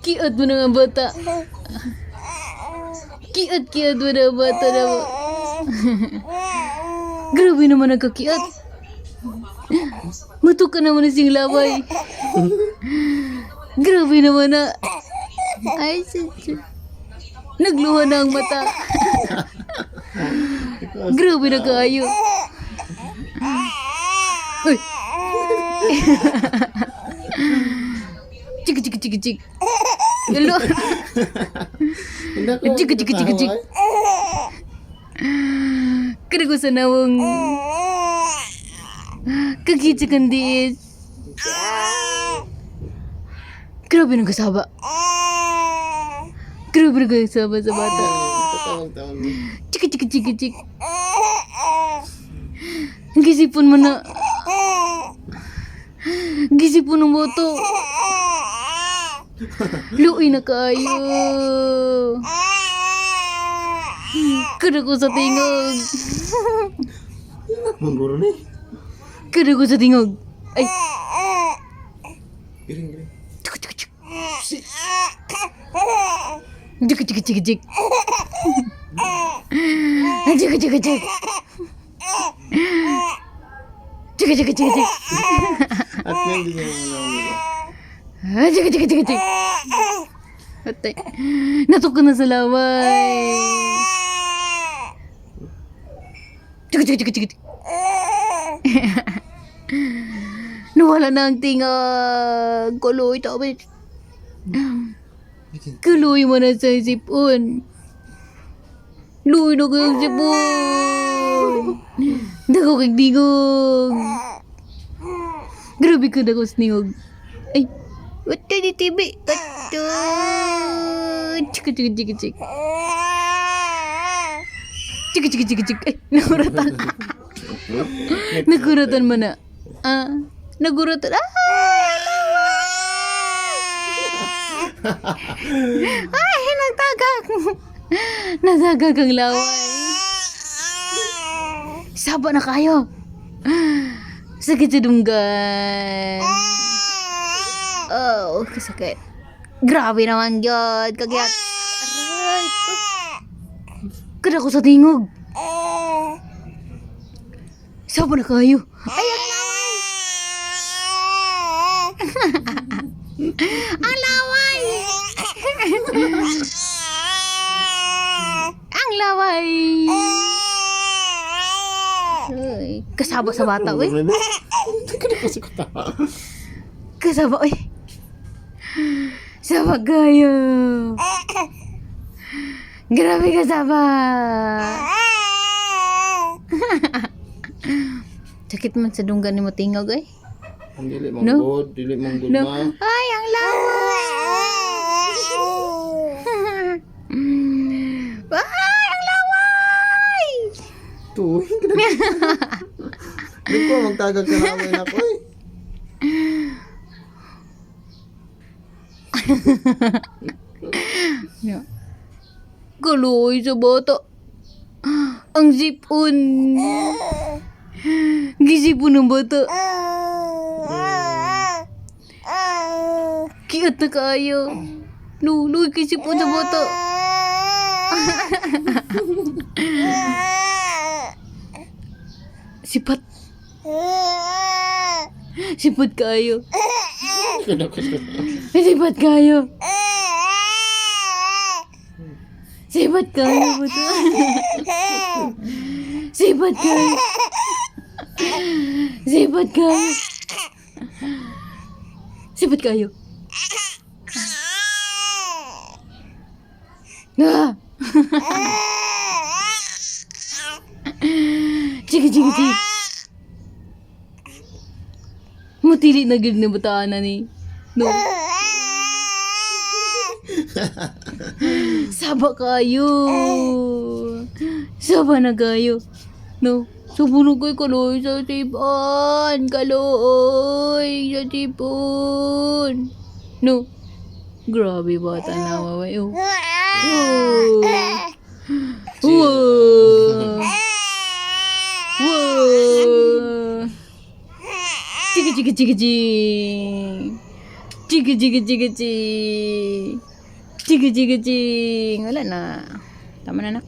Kiat mo na nga bata. Kiat mo na bata na mo. Grabe naman nagkakiat. Matuk ka naman na sing laway. Grabe naman na. Ay, nagluha na ang mata. Grabe na kayo. Uy. Chik. Hello. Chik. Kada ko sa nawang kagitsikan diis. Grabe nang kasaba. Grabe nang kasaba sa bata. Chik. Gisipon mo na. Gisipon ng boto. Luoy na kayo. Kada ko sa tingog. Mangguro ni. Kada ko sa tingog. Ay. Giring. Chik. Chik. At ngayon din yung Chik. Atay. Natok ko na sa laway. Chik. Nawala na ang tingag. Kuloy tabi. Kuloy mo na sa sipon. Luoy na ko yung sipon. Dako kang dingog. Grabe ko dako sa dingog. Ay. Wata di tibi. Wata. Chik. Chik. Ay, naguratan. Naguratan mo na. Naguratan. Ay, nagtagak. Nagtagak ang laway. Saba na kayo. Sakit sa dunggan. Oh, kasakit. Grabe naman yun. Kagayat. Aray. Kada ko sa tingog. Saba na kayo. Ay, ang laway. Ang laway. Ang laway. Ay, kasaba sa bata, uy. Kasaba, uy. Saba kayo. Grabe kasaba. Sakit man sa dunggan ni mo tingog, ay. Ang dili manggod, dili manggod No. ma. Ay, ang laway. Ay, ang laway. Tuwing ka na. Di ko magtagag ka na na ko eh. Kaloy sa bata. Ang zipon. Gisipon ng bata. Kiat na kayo. Luloy kisipon sa bata. Sipat. Sipat kayo. Sipat kayo. Sipat kayo. Sipat kayo. Sipat kayo. Sipat kayo. Ah! Sige. Matili na gid na bataan na ni. No. Saba kayo. Saba na kayo. No. Subunog ko'y kaloy sa tipon. Kaloy sa tipon. No. Grabe bata na maway. Oh. Wow. Chiki. Chika chika chika ching. Chika chika ching. Wala na. Tama na, nak.